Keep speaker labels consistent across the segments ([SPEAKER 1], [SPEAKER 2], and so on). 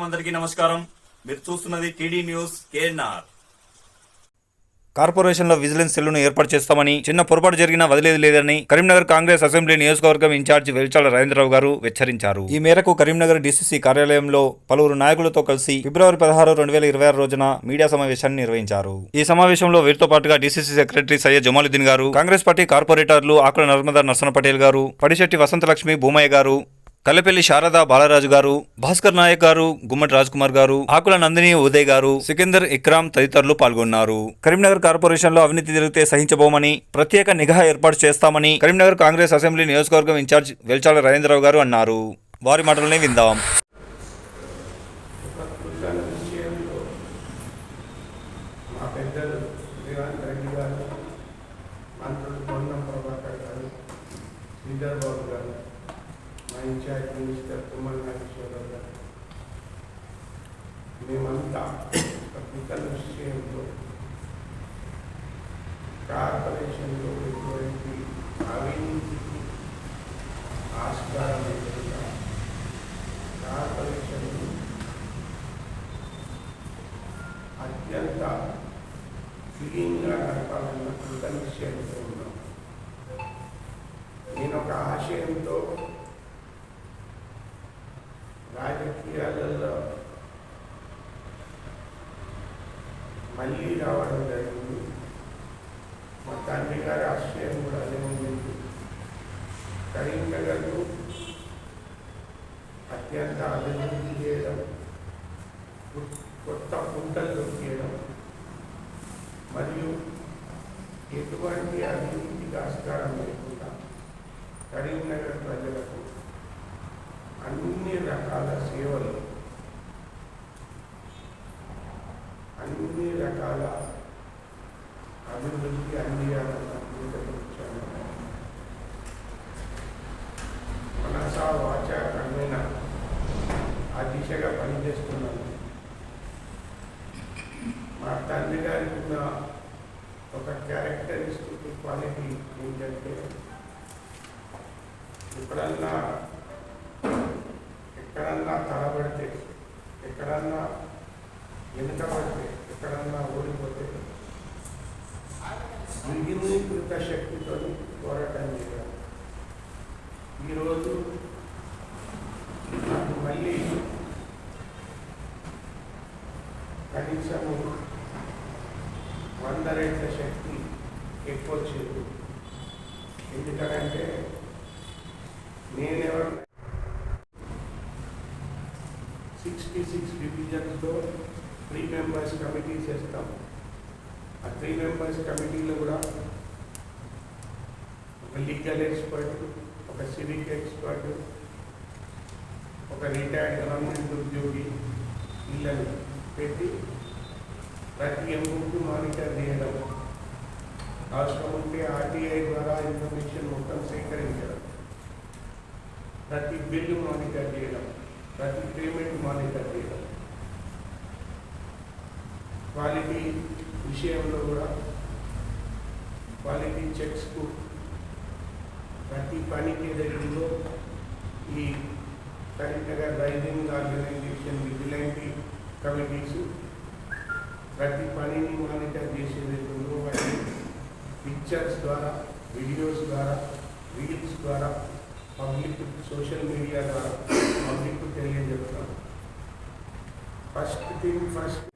[SPEAKER 1] అందరికీ నమస్కారం. మీరు చూస్తున్నది టీడీ న్యూస్ కేఎన్ఆర్.
[SPEAKER 2] కార్పొరేషన్లో విజిలెన్స్ సెల్లును ఏర్పాటు చేస్తామని, చిన్న పొరపాటు జరిగినా వదిలేది లేదని కరీంనగర్ కాంగ్రెస్ అసెంబ్లీ నియోజకవర్గం ఇన్ఛార్జి వెల్చాల రాజేంద్రరావు గారు హెచ్చరించారు. ఈ మేరకు కరీంనగర్ డీసీసీ కార్యాలయంలో పలువురు నాయకులతో కలిసి ఫిబ్రవరి 16, 2026 రోజున మీడియా సమావేశాన్ని నిర్వహించారు. ఈ సమావేశంలో వీరితో పాటుగా డీసీసీ సెక్రటరీ సయ్యద్ జమాలుద్దీన్ గారు, కాంగ్రెస్ పార్టీ కార్పొరేటర్లు ఆకుల నర్మదా నర్సన పటేల్ గారు, పడిశెట్టి వసంతలక్ష్మి భూమయ్య గారు, కల్లెపల్లి శారదా బాలరాజు గారు, భాస్కర్ నాయక్ గారు, గుమ్మటి రాజ్ కుమార్ గారు, ఆకుల నందిని ఉదయ్ గారు, సికిందర్ ఇక్రామ్ తదితరులు పాల్గొన్నారు. కరీంనగర్ కార్పొరేషన్ లో అవినీతి జరిగితే సహించబోమని, ప్రత్యేక నిఘా ఏర్పాటు చేస్తామని కరీంనగర్ కాంగ్రెస్ అసెంబ్లీ నియోజకవర్గం ఇన్ఛార్జ్ వెల్చాల రాజేంద్రరావు గారు అన్నారు. వారి మాటలనే విందాం.
[SPEAKER 3] ఇన్ఛార్జ్ మినిస్టర్ తుమ్మల నాగేశ్వరరావు గారు, మేమంతా పత్రికల విషయంలో కార్పొరేషన్లో ఎటువంటి అవినీతికి ఆస్కారం లేకుండా కార్పొరేషన్ అత్యంత క్లీన్గా నడపాలన్న కృత నిశ్చయంతో ఉన్నాం. నేను ఒక ఆశయంతో రాజకీయాలలో మళ్ళీ రావడం జరిగింది. మా తండ్రి గారి ఆశయం కూడా అదే ఉంది. కరీంనగర్ను అత్యంత అభివృద్ధి చేయడం, కొత్త పుంటలు దొరికేయడం మరియు ఎటువంటి అభివృద్ధికి ఆస్కారం లేకుండా కరీంనగర్ ప్రజలకు అన్ని రకాల సేవలు, అన్ని రకాల అభివృద్ధి అందియాలన్న నిర్ణయించాను. మనస వాచ కర్మేణ ఆ దిశగా పనిచేస్తున్నాను. మా తండ్రి గారికి ఉన్న ఒక క్యారెక్టరిస్టిక్ క్వాలిటీ ఏంటంటే, ఎక్కడన్నా తడబడితే, ఎక్కడన్నా వెనుకబడితే, ఎక్కడన్నా ఓడిపోతే విఘ్నీకృత శక్తితో పోరాటం చేయాలి. ఈరోజు నాకు మళ్ళీ కనీసము 100 రెట్ల శక్తి ఎక్కువ వచ్చింది. ఎందుకంటే నేనెవరు 66 డివిజన్స్లో 3 మెంబర్స్ కమిటీస్ వేస్తాము. ఆ 3 మెంబర్స్ కమిటీలో కూడా ఒక లీగల్ ఎక్స్పర్ట్, ఒక సివిక్ ఎక్స్పర్ట్, ఒక రిటైర్డ్ గవర్నమెంట్ ఉద్యోగి వీళ్ళని పెట్టి ప్రతి ఎంపుకు మానిటర్ చేయడం, అవసరం ఉంటే ఆర్టీఐ ద్వారా ఇన్ఫర్మేషన్ మొత్తం సేకరించడం, ప్రతి బిల్లు మానిటర్ చేయడం, ప్రతి పేమెంట్ మానిటర్ చేయడం, క్వాలిటీ విషయంలో కూడా క్వాలిటీ చెక్స్కు ప్రతి పనికి ఏదైతుందో ఈ Karimnagar rising organisation vigilant committees ప్రతి పనిని మానిటర్ చేసేదైతుందో వాటి పిక్చర్స్ ద్వారా, వీడియోస్ ద్వారా, రీల్స్ ద్వారా పబ్లిక్, సోషల్ మీడియా ద్వారా పబ్లిక్ తెలియజెప్తాం. First thing first,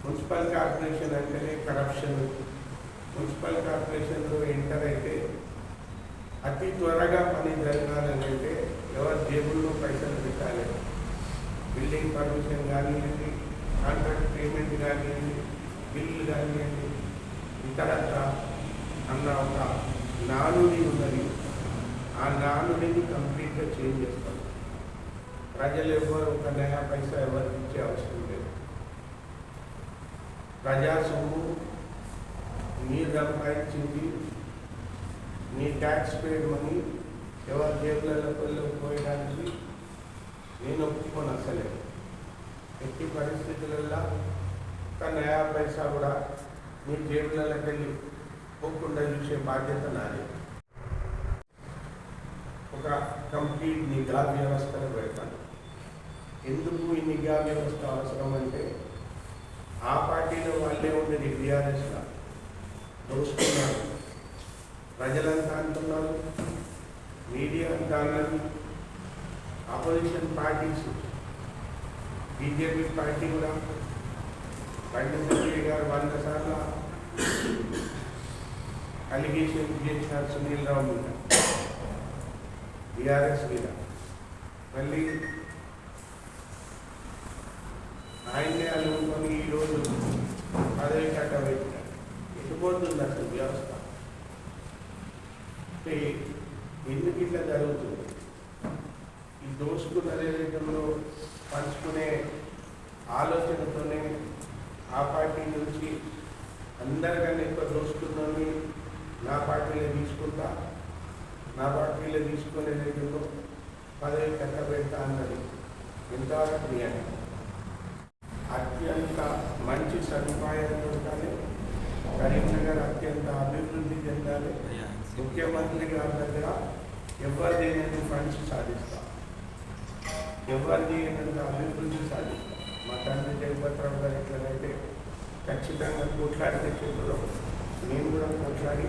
[SPEAKER 3] municipal corporation అంటేనే కరప్షన్. మున్సిపల్ కార్పొరేషన్లో ఎంటర్ అయితే అతి త్వరగా పని జరగాలంటే ఎవరి జేబుల్లో పైసలు పెట్టాలి. బిల్డింగ్ పర్మిషన్ కానివ్వండి, కాంట్రాక్ట్ పేమెంట్ కానివ్వండి, బిల్లు కానివ్వండి, ఇతరత్ర అన్న ఒక నానుడి ఉన్నది. ఆ నానుడిని కంప్లీట్గా చేంజ్ చేస్తాం. ప్రజలు ఎవరు ఒక నయా పైసా ఎవరికి ఇచ్చే అవసరం లేదు. ప్రజా సొమ్ము మీరు సంపాదించింది, మీ ట్యాక్స్ పేడ్ మనీ ఎవరి జేబులలో పోయడానికి నేను ఒప్పుకొని అసలేదు. ఎట్టి పరిస్థితులలో ఒక నయా పైసా కూడా మీ జేబులలోకి వెళ్ళి పోకుండా చూసే బాధ్యత నాది. ఒక కంప్లీట్ నిఘా వ్యవస్థను పెడతాను. ఎందుకు ఈ నిఘా వ్యవస్థ అవసరం అంటే ఆ పార్టీలో వాళ్ళే ఉండేది టీఆర్ఎస్లో దోసుకున్నారు. ప్రజలంతా అంటున్నారు, మీడియా అంతా అన్నది, అపోజిషన్ పార్టీస్ బీజేపీ పార్టీ కూడా బండి సంజయ్ గారు 100 సార్లు అలిగేషన్ చేసినారు సునీల్ రావు మీద, టీఆర్ఎస్ మీద. మళ్ళీ ఆయన్నే అనుకుని ఈరోజు పదవి కట్టబెట్టినారు. ఎటుపోతుంది అసలు వ్యవస్థ అంటే ఎందుకు ఇట్లా జరుగుతుంది? ఈ దోసుకున్న రేటంలో పంచుకునే ఆలోచనతోనే ఆ పార్టీ నుంచి అందరికన్నా ఎక్కువ దోసుకున్నని నా పార్టీలో తీసుకుంటా, నా పార్టీలో తీసుకునే రేటులో పదవి కట్టబెడతా అన్నది ఎంతవరకు న్యాయం? అత్యంత మంచి సదుపాయాలతో కానీ కరీంనగర్ అత్యంత అభివృద్ధి చెందాలి. ముఖ్యమంత్రి గారి దగ్గర ఎవరు లేని ఫండ్స్ సాధిస్తాం, ఎవరు లేనంత అభివృద్ధి సాధిస్తాం. మా తండ్రి జగపతిరావు గారు ఎట్లనైతే ఖచ్చితంగా కొట్లాడి తెచ్చేందులో నేను కూడా కొట్లాడి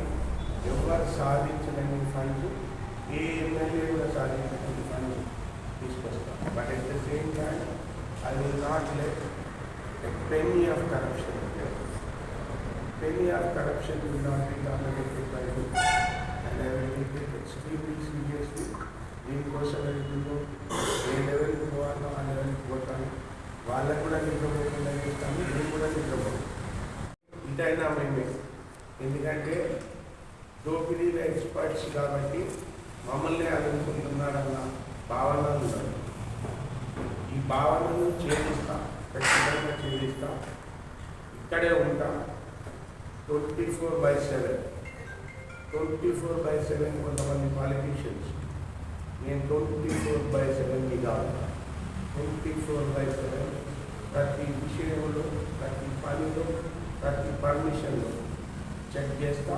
[SPEAKER 3] ఎవరు సాధించలేని ఫండ్స్, ఏ ఎమ్మెల్యే కూడా సాధించలేని ఫండ్స్ తీసుకొస్తాం. But at the same time I will not let a penny of corruption. Penny of corruption will not be tolerated by me, and I will take it extremely seriously. దీనికోసం వెళ్తుందో ఏ లెవెల్కి పోవాలో ఆ లెవెల్కి పోతాను. వాళ్ళకు కూడా నిద్రపోకుండా చేస్తాను, నేను కూడా నిద్రపోతాను. ఇదైనా మేమే, ఎందుకంటే దోపిడీల ఎక్స్పర్ట్స్ కాబట్టి మమ్మల్ని అనుకుంటున్నారన్న భావన ఉండదు. ఈ భావనను ఛేదిస్తాం, ఖచ్చితంగా ఛేదిస్తాం. ఇక్కడే ఉంటాం 24/7. 24/7 కొంతమంది పాలిటీషియన్స్, నేను 24/7 కాదు. 24/7 ప్రతి విషయంలో, ప్రతి పనిలో, ప్రతి పర్మిషన్లో చెక్ చేస్తా.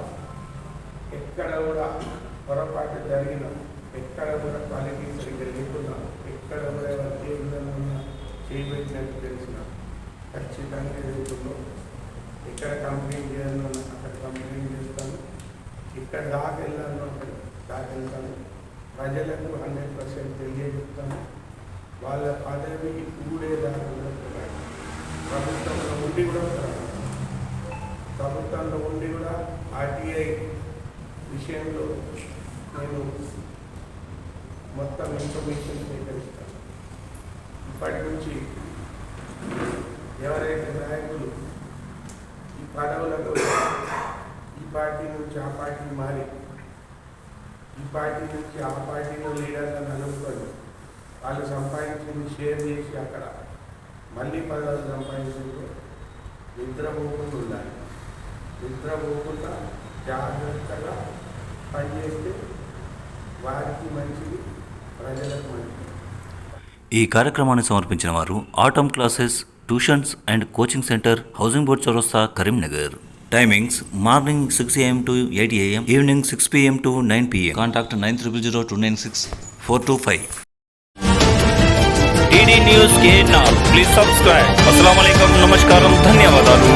[SPEAKER 3] ఎక్కడ కూడా పొరపాటు జరిగిన, ఎక్కడ కూడా క్వాలిటీ సరిగ్గా లేకున్నా, ఎక్కడ కూడా ఏ విధంగా చేయబెట్టినట్టు తెలిసిన ఖచ్చితంగా ఎదుగుతుందో ఎక్కడ కంప్లైంట్ చేయాలో అక్కడ కంప్లైంట్ చేస్తాను, ఇక్కడ దాకా వెళ్ళాలో అక్కడ దాకా వెళ్తాను. ప్రజలకు 100% తెలియజెప్తాను. వాళ్ళ పదవి ఊడేదాకా ప్రభుత్వంలో ఉండి కూడా ప్రభుత్వంలో ఉండి కూడా ఆర్టీఐ విషయంలో నేను మొత్తం ఇన్ఫర్మేషన్ సేకరిస్తాను. ఇప్పటి నుంచి ఎవరైతే నాయకులు ఈ పదవులకు ఈ పార్టీ నుంచి ఆ పార్టీ మారి, ఈ పార్టీ నుంచి ఆ పార్టీలో లీడర్లను అనుకొని వాళ్ళు సంపాదించింది షేర్ చేసి అక్కడ మళ్ళీ పదవులు సంపాదించుకుంటూ నిద్రపోకుండా ఉండాలి. నిద్రపోకుండా జాగ్రత్తగా పనిచేస్తే వారికి మంచిది, ప్రజలకు మంచిది.
[SPEAKER 4] ఈ కార్యక్రమాన్ని సమర్పించిన వారు atom classes, tuitions and coaching centre, housing board చౌరస్తా, Karimnagar. Timings morning 6 AM to 8 AM, evening 6 PM to 9 PM. Contact 900296 425.
[SPEAKER 2] TD news KNR. Please subscribe. అస్సలాము అలైకుం, నమస్కారం, ధన్యవాదాలు.